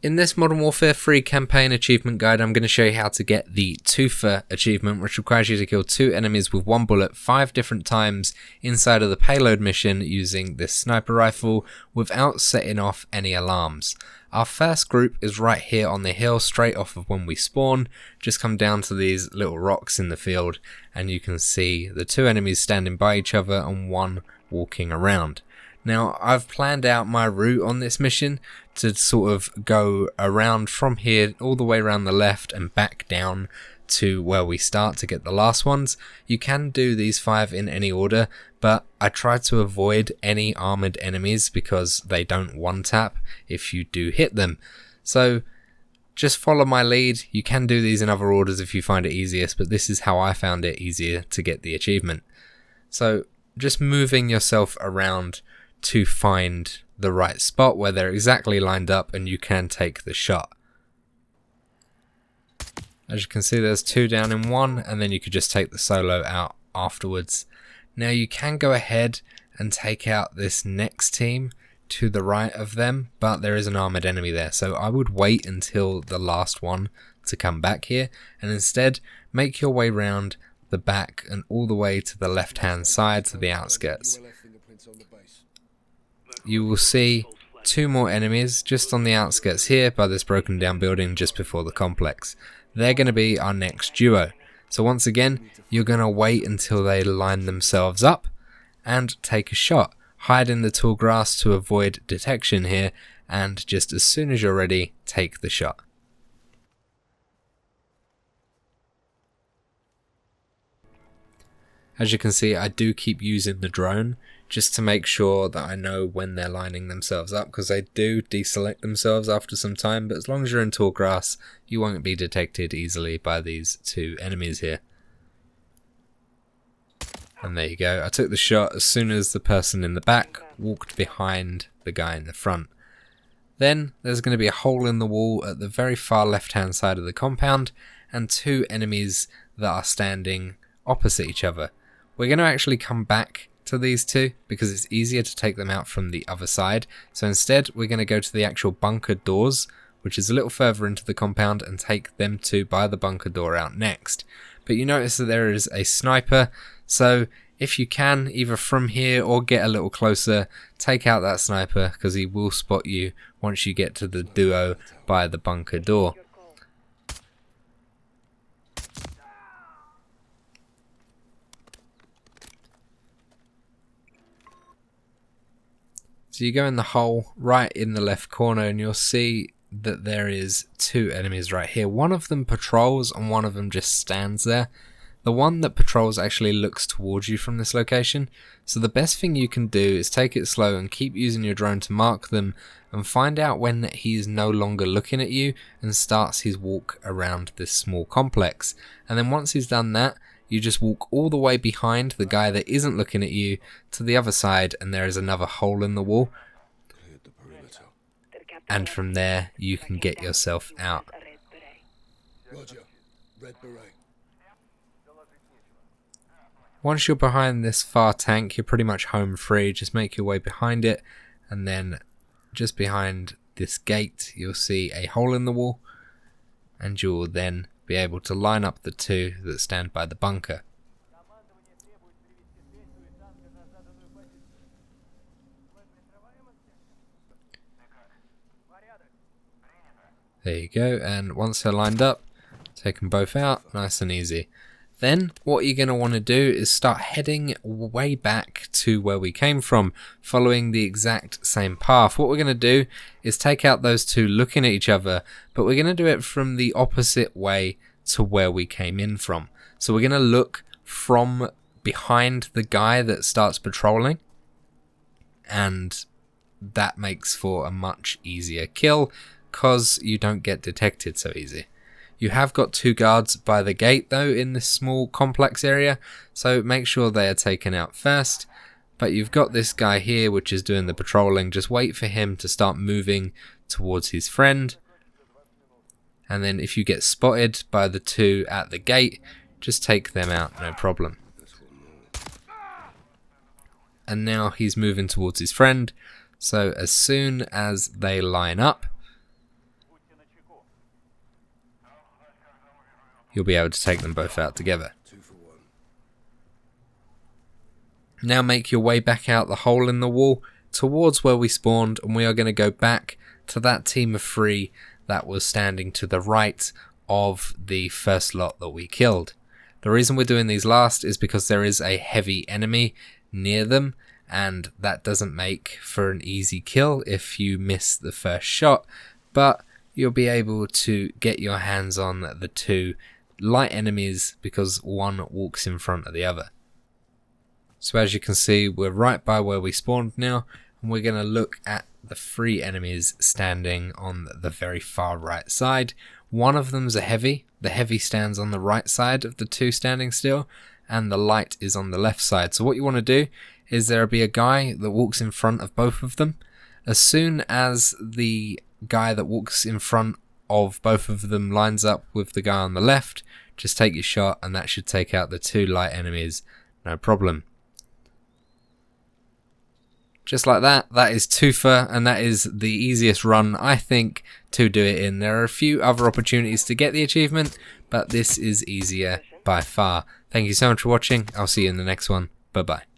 In this Modern Warfare 3 campaign achievement guide, I'm going to show you how to get the TUF achievement, which requires you to kill 2 enemies with 1 bullet 5 different times inside of the payload mission using this sniper rifle without setting off any alarms. Our first group is right here on the hill, straight off of when we spawn. Just come down to these little rocks in the field and you can see the 2 enemies standing by each other and 1 walking around. Now, I've planned out my route on this mission to sort of go around from here all the way around the left and back down to where we start to get the last ones. You can do these 5 in any order, but I try to avoid any armored enemies because they don't one-tap if you do hit them. So just follow my lead. You can do these in other orders if you find it easiest, but this is how I found it easier to get the achievement. So just moving yourself around to find the right spot where they're exactly lined up and you can take the shot. As you can see, there's 2 down in 1, and then you could just take the solo out afterwards. Now you can go ahead and take out this next team to the right of them, but there is an armored enemy there, so I would wait until the last one to come back here and instead make your way round the back and all the way to the left hand side to the outskirts. You will see 2 more enemies just on the outskirts here by this broken down building just before the complex. They're going to be our next duo. So once again, you're going to wait until they line themselves up and take a shot. Hide in the tall grass to avoid detection here, and just as soon as you're ready, take the shot. As you can see, I do keep using the drone just to make sure that I know when they're lining themselves up, because they do deselect themselves after some time, but as long as you're in tall grass, you won't be detected easily by these 2 enemies here. And there you go, I took the shot as soon as the person in the back walked behind the guy in the front. Then there's going to be a hole in the wall at the very far left hand side of the compound, and 2 enemies that are standing opposite each other. We're going to actually come back to these 2 because it's easier to take them out from the other side. So instead we're going to go to the actual bunker doors, which is a little further into the compound, and take them 2 by the bunker door out next. But you notice that there is a sniper, so if you can, either from here or get a little closer, take out that sniper because he will spot you once you get to the duo by the bunker door. So you go in the hole right in the left corner and you'll see that there is 2 enemies right here. One of them patrols and one of them just stands there. The one that patrols actually looks towards you from this location. So the best thing you can do is take it slow and keep using your drone to mark them and find out when he is no longer looking at you and starts his walk around this small complex. And then once he's done that, you just walk all the way behind the guy that isn't looking at you to the other side, and there is another hole in the wall. And from there, you can get yourself out. Once you're behind this far tank, you're pretty much home free. Just make your way behind it, and then just behind this gate, you'll see a hole in the wall, and you'll then be able to line up the 2 that stand by the bunker. There you go, and once they're lined up, take them both out, nice and easy. Then what you're going to want to do is start heading way back to where we came from, following the exact same path. What we're going to do is take out those 2 looking at each other, but we're going to do it from the opposite way to where we came in from. So we're going to look from behind the guy that starts patrolling, and that makes for a much easier kill because you don't get detected so easy. You have got 2 guards by the gate though in this small complex area, so make sure they are taken out first. But you've got this guy here which is doing the patrolling. Just wait for him to start moving towards his friend, and then if you get spotted by the 2 at the gate, just take them out, no problem. And now he's moving towards his friend, so as soon as they line up, you'll be able to take them both out together. Now make your way back out the hole in the wall towards where we spawned, and we are going to go back to that team of 3 that was standing to the right of the first lot that we killed. The reason we're doing these last is because there is a heavy enemy near them, and that doesn't make for an easy kill if you miss the first shot, but you'll be able to get your hands on the 2 light enemies because one walks in front of the other. So as you can see, we're right by where we spawned now, and we're going to look at the 3 enemies standing on the very far right side. One of them's a heavy. The heavy stands on the right side of the 2 standing still, and the light is on the left side. So what you want to do is there'll be a guy that walks in front of both of them. As soon as the guy that walks in front of both of them lines up with the guy on the left, just take your shot, and that should take out the 2 light enemies, no problem. Just like that, that is TUF, and that is the easiest run, I think, to do it in. There are a few other opportunities to get the achievement, but this is easier by far. Thank you so much for watching. I'll see you in the next one. Bye-bye.